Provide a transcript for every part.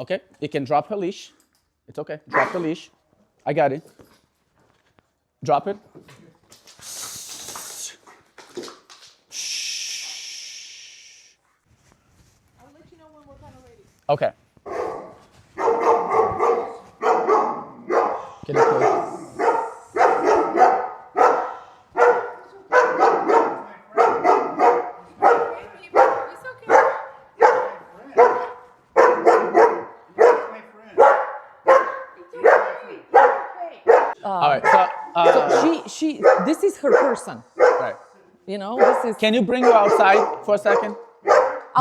Okay, you can drop her leash. It's okay, drop the leash. I got it. Drop it. I'll let you know when we're kind of ready. Okay. Get it close. It's okay. All right, so, This is her person. right. You know, this is Can you bring her outside for a second?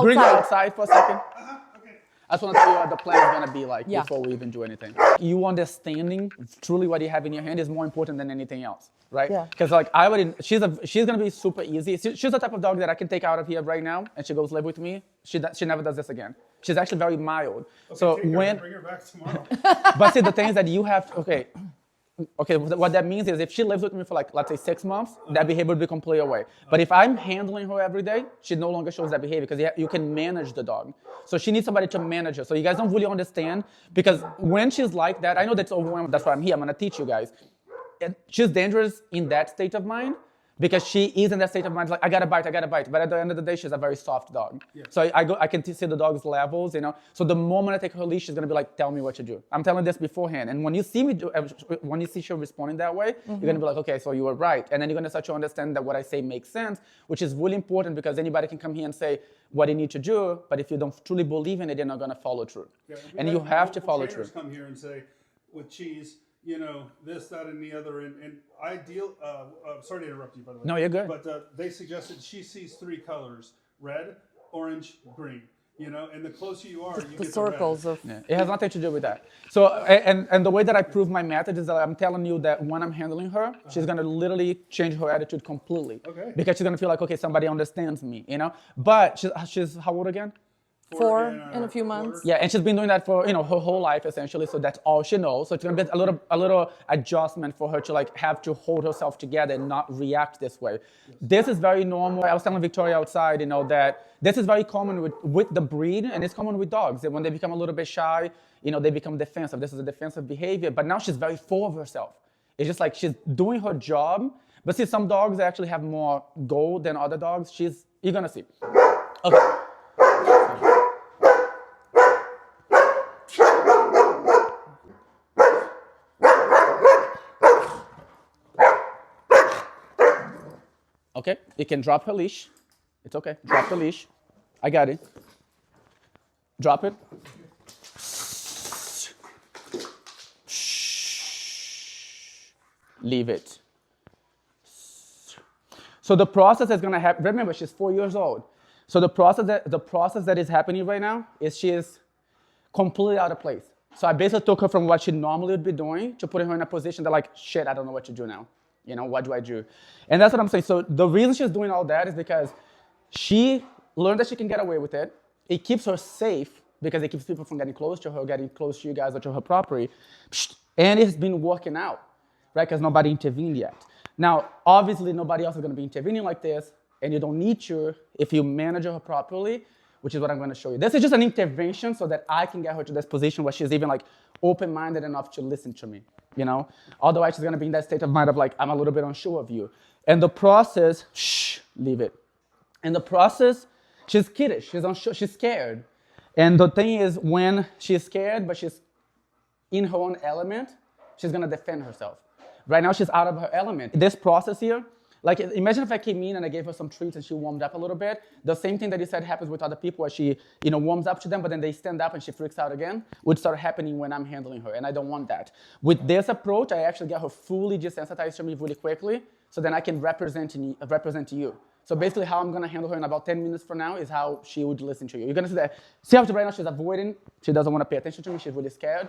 Bring her outside for a second. I just want to tell you what the plan is going to be like before we even do anything. You understanding truly what you have in your hand is more important than anything else, right? Yeah. Because like she's going to be super easy. She's the type of dog that I can take out of here right now and she goes live with me. She never does this again. She's actually very mild. Okay, so bring her back tomorrow. but see, the thing is that you have, okay, what that means is if she lives with me for like, let's say 6 months, that behavior would be completely away. But if I'm handling her every day, she no longer shows that behavior because you can manage the dog. So she needs somebody to manage her. So you guys don't really understand because when she's like that, I know that's overwhelming. That's why I'm here. I'm going to teach you guys. She's dangerous in that state of mind because she is in that state of mind, like, I gotta bite. But at the end of the day, she's a very soft dog. Yeah. So I can see the dog's levels, you know. So the moment I take her leash, she's gonna be like, tell me what to do. I'm telling this beforehand. And when you see when you see her responding that way, you're gonna be like, okay, so you were right. And then you're gonna start to understand that what I say makes sense, which is really important because anybody can come here and say what you need to do, but if you don't truly believe in it, you're not gonna follow through. Yeah, and you have to follow through. Come here and say, with cheese, you know, this, that, and the other, and I deal. Sorry to interrupt you, by the way. No, you're good. But they suggested she sees 3 colors: red, orange, green. You know, and the closer you are, you the get circles the red. of. Yeah, it has nothing to do with that. So, and the way that I prove my method is that I'm telling you that when I'm handling her, she's gonna literally change her attitude completely. Okay. Because she's gonna feel like, okay, somebody understands me, you know. But she's how old again? 4 in a few months. Yeah, and she's been doing that for her whole life essentially. So that's all she knows. So it's gonna be a little adjustment for her to like have to hold herself together and not react this way. Yes. This is very normal. I was telling Victoria outside, that this is very common with the breed, and it's common with dogs. That when they become a little bit shy, they become defensive. This is a defensive behavior. But now she's very full of herself. It's just like she's doing her job. But see, some dogs actually have more go than other dogs. You're gonna see. Okay. Okay, you can drop her leash. It's okay, drop the leash. I got it. Drop it. Leave it. So the process is gonna happen. Remember, she's 4 years old. So the process that is happening right now is she is completely out of place. So I basically took her from what she normally would be doing to putting her in a position that like, shit, I don't know what to do now. What do I do? And that's what I'm saying. So the reason she's doing all that is because she learned that she can get away with it. It keeps her safe because it keeps people from getting close to her, getting close to you guys or to her property. And it's been working out, right? Because nobody intervened yet. Now, obviously, nobody else is going to be intervening like this, and you don't need to if you manage her properly, which is what I'm going to show you. This is just an intervention so that I can get her to this position where she's even like open-minded enough to listen to me, Otherwise, she's going to be in that state of mind of like, I'm a little bit unsure of you. And the process, leave it. And the process, she's kiddish, she's unsure, she's scared. And the thing is, when she's scared, but she's in her own element, she's going to defend herself. Right now, she's out of her element. This process here, like, imagine if I came in and I gave her some treats and she warmed up a little bit. The same thing that you said happens with other people where she, warms up to them, but then they stand up and she freaks out again, would start happening when I'm handling her, and I don't want that. With this approach, I actually get her fully desensitized to me really quickly, so then I can represent you. So basically how I'm gonna handle her in about 10 minutes from now is how she would listen to you. You're gonna see that. See how right now she's avoiding, she doesn't wanna pay attention to me, she's really scared.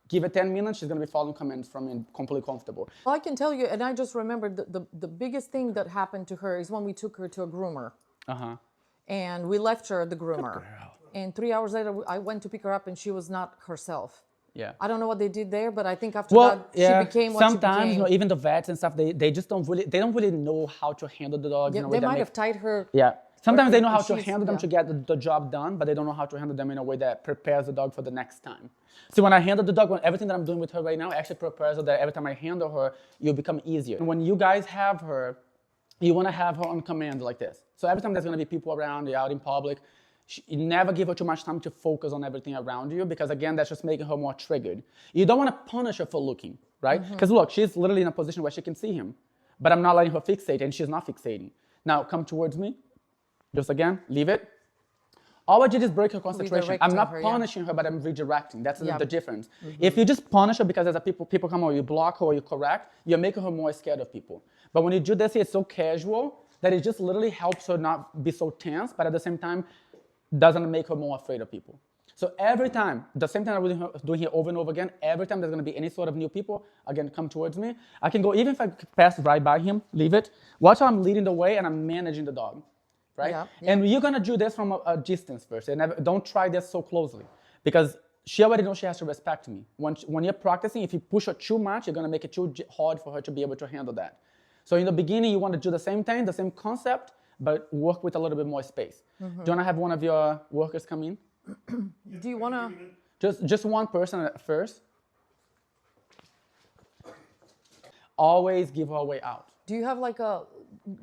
Give it 10 minutes, she's going to be following commands from me completely comfortable. Well, I can tell you, and I just remembered the biggest thing that happened to her is when we took her to a groomer. Uh-huh. And we left her at the groomer. Good girl. And 3 hours later, I went to pick her up and she was not herself. Yeah. I don't know what they did there, but I think after that, she became what sometimes, she became. Even the vets and stuff, they just don't really know how to handle the dogs. Yeah, they might have tied her Sometimes they know how And to she's- handle them yeah. to get the job done, but they don't know how to handle them in a way that prepares the dog for the next time. So when I handle the dog, everything that I'm doing with her right now actually prepares her that every time I handle her, it'll become easier. And when you guys have her, you want to have her on command like this. So every time there's going to be people around, you're out in public, you never give her too much time to focus on everything around you, because again, that's just making her more triggered. You don't want to punish her for looking, right? Because look, she's literally in a position where she can see him, but I'm not letting her fixate, and she's not fixating. Now come towards me. Just again, leave it. All I did is break her concentration. I'm Redirecting not her, yeah. punishing her, but I'm redirecting. That's Yeah. the difference. If you just punish her because there's people come or you block her or you correct, you're making her more scared of people. But when you do this, it's so casual that it just literally helps her not be so tense, but at the same time, doesn't make her more afraid of people. So every time, the same thing I'm doing here over and over again, every time there's going to be any sort of new people, again, come towards me. I can go, even if I pass right by him, leave it. Watch how I'm leading the way and I'm managing the dog. Right? Yeah, And you're gonna do this from a distance first, and don't try this so closely, because she already knows she has to respect me. When you're practicing, if you push her too much, you're gonna make it too hard for her to be able to handle that. So in the beginning, you want to do the same thing, the same concept, but work with a little bit more space. Do you wanna have one of your workers come in? Do you want to? Just one person at first. Always give her a way out. Do you have like a?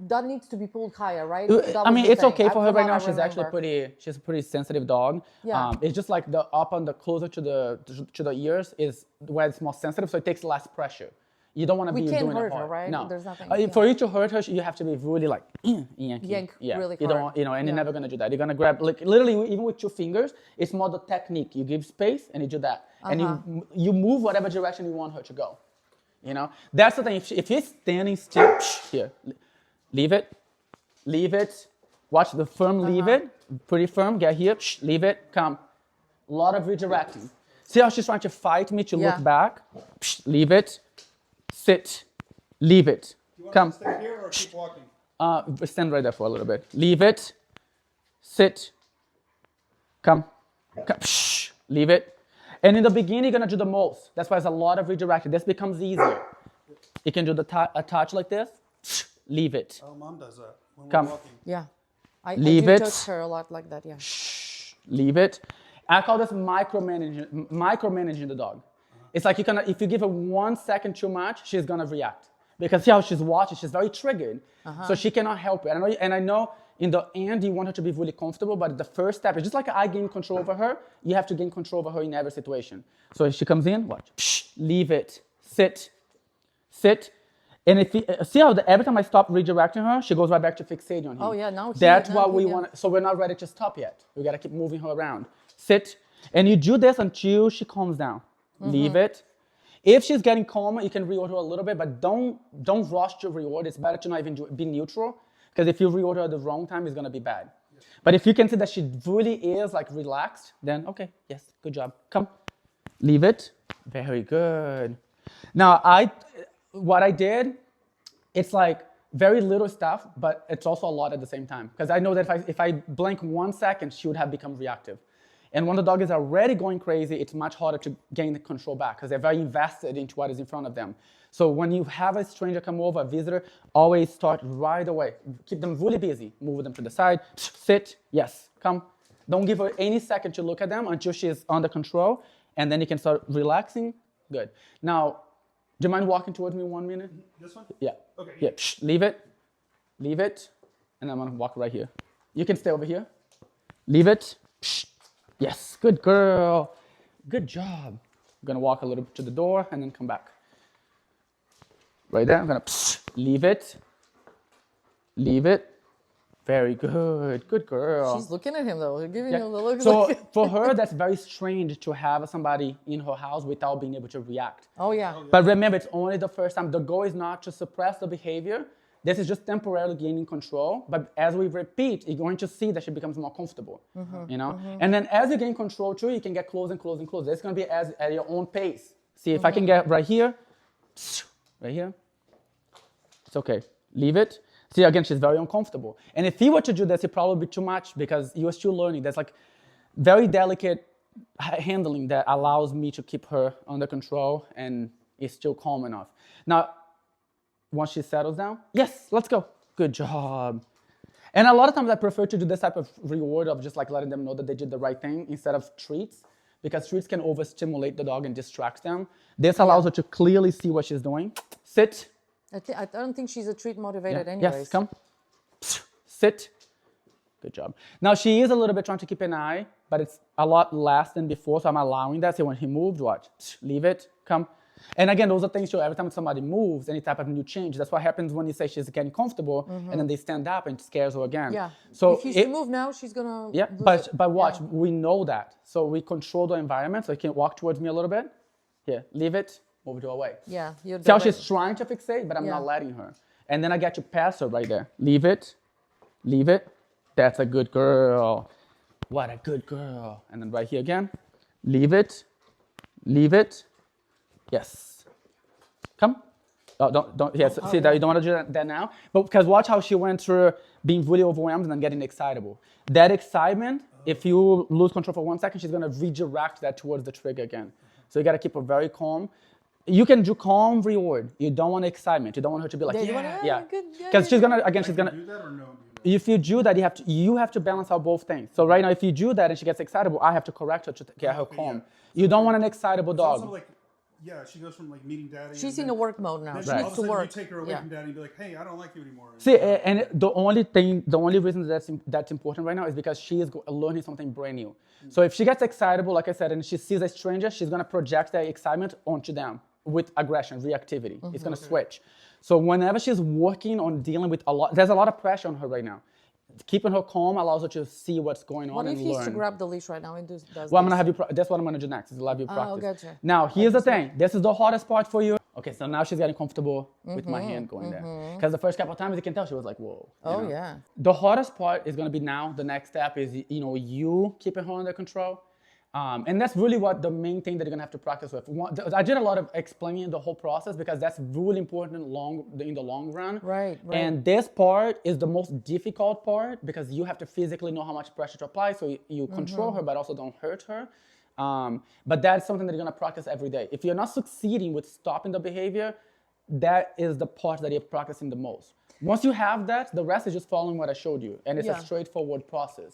That needs to be pulled higher, right? I That mean, was the it's thing. okay for her From right what now. I She's actually remember. she's a pretty sensitive dog. Yeah. It's just like the up on the closer to the ears is where it's more sensitive, so it takes less pressure. You don't want to We be can't doing hurt it her, hard. right? No. There's nothing, For yeah. you to hurt her, you have to be really like Yank really You don't hard. want, and you're Yeah. never gonna do that. You're gonna grab like literally even with 2 fingers. It's more the technique. You give space and you do that, and you move whatever direction you want her to go. You know, that's the thing. If she's standing still, here, leave it. Leave it. Watch the firm, leave it. Pretty firm, get here, leave it, come. A lot of redirecting. See how she's trying to fight me to Yeah. look back? Leave it. Sit. Leave it. You want Come. to stay here or keep walking? Stand right there for a little bit. Leave it. Sit. Come. Come. Leave it. And in the beginning, you're going to do the most. That's why there's a lot of redirecting. This becomes easier. You can do a touch like this. Leave it. Oh, Mom does that when Come. we're walking. Yeah. I Leave do it. touch her a lot like that. Yeah. Leave it. I call this micromanaging the dog. It's like if you give her 1 second too much, she's gonna react. Because see how she's watching, she's very triggered. So she cannot help it. I know in the end you want her to be really comfortable, but the first step is just like I gain control over her, you have to gain control over her in every situation. So if she comes in, watch. Leave it. Sit. Sit. And if you, see how every time I stop redirecting her, she goes right back to fixating on him. Oh, yeah, now That's now what we yeah. want. So we're not ready to stop yet. We gotta keep moving her around. Sit, and you do this until she calms down. Leave it. If she's getting calmer, you can reorder a little bit, but don't rush to reorder. It's better to not even be neutral, because if you reorder at the wrong time, it's gonna be bad. But if you can see that she really is like relaxed, then okay, yes, good job. Come, leave it. Very good. Now what I did, it's like very little stuff, but it's also a lot at the same time. Because I know that if I blink 1 second, she would have become reactive. And when the dog is already going crazy, it's much harder to gain the control back because they're very invested into what is in front of them. So when you have a stranger come over, a visitor, always start right away. Keep them really busy. Move them to the side. Sit. Yes. Come. Don't give her any second to look at them until she is under control. And then you can start relaxing. Good. Now, do you mind walking towards me 1 minute? This one? Yeah. Okay. Yeah. Leave it. Leave it. And I'm going to walk right here. You can stay over here. Leave it. Yes. Good girl. Good job. I'm going to walk a little bit to the door and then come back. Right there. I'm going to leave it. Leave it. Very good. Good girl. She's looking at him though, giving Yeah. him the look. So like- for her, that's very strange to have somebody in her house without being able to react. oh yeah. But remember, it's only the first time. The goal is not to suppress the behavior. This is just temporarily gaining control. But as we repeat, you're going to see that she becomes more comfortable. You know. And then as you gain control too, you can get close and close and close. It's going to be at your own pace. See if I can get right here, right here. It's okay. Leave it. See, again, she's very uncomfortable. And if he were to do this, it'd probably be too much because you're still learning. There's like very delicate handling that allows me to keep her under control and is still calm enough. Now, once she settles down, yes, let's go. Good job. And a lot of times I prefer to do this type of reward of just like letting them know that they did the right thing instead of treats, because treats can overstimulate the dog and distract them. This allows her to clearly see what she's doing. Sit. I don't think she's a treat motivated anyways. Yes, come. Sit. Good job. Now she is a little bit trying to keep an eye, but it's a lot less than before, so I'm allowing that. So when he moved, watch. Leave it, come. And again, those are things too. Every time somebody moves, any type of new change, that's what happens when you say she's getting comfortable, and then they stand up and it scares her again. Yeah. So if you move now, she's gonna. yeah, lose it. but watch, we know that. So we control the environment. So you can walk towards me a little bit. Here, leave it, move it away. Yeah. You're See how she's trying to fixate, but I'm Yeah. not letting her. And then I get you past her right there. Leave it, leave it. That's a good girl. What a good girl. And then right here again, leave it, leave it. Yes. Come. Oh, don't. Yes. See that you don't want to do that now. But because watch how she went through being really overwhelmed and then getting excitable. That excitement, if you lose control for 1 second, she's gonna redirect that towards the trigger again. So you gotta keep her very calm. You can do calm reward. You don't want excitement. You don't want her to be like, yeah. Because she's gonna she's gonna. Do that or no? If you do that, you have to balance out both things. So right now, if you do that and she gets excitable, I have to correct her to get her calm. You don't want an excitable It's also dog. like, yeah, she goes from like meeting daddy. She's and in then- a work mode now. then She all needs of a to sudden work. You take her away Yeah. from daddy and be like, hey, I don't like you anymore. See, and the only reason that's important right now is because she is learning something brand new. So if she gets excitable, like I said, and she sees a stranger, she's gonna project that excitement onto them with aggression, reactivity. It's gonna switch. So whenever she's working on dealing with there's a lot of pressure on her right now. Keeping her calm allows her to see what's going on What and if learn. he's to grab the leash right now and does Well, I'm this? gonna have you. That's what I'm gonna do next. Is let you practice. gotcha. Now, here's the thing. This is the hardest part for you. Okay, so now she's getting comfortable with my hand going there. Because the first couple of times you can tell she was like, whoa. you Oh know? yeah. The hardest part is gonna be now. The next step is you keeping her under control. And that's really what the main thing that you're gonna have to practice with. I did a lot of explaining the whole process because that's really important in the long run. Right. And this part is the most difficult part because you have to physically know how much pressure to apply so you control her but also don't hurt her. But that's something that you're gonna practice every day. If you're not succeeding with stopping the behavior, that is the part that you're practicing the most. Once you have that, the rest is just following what I showed you. And it's a straightforward process.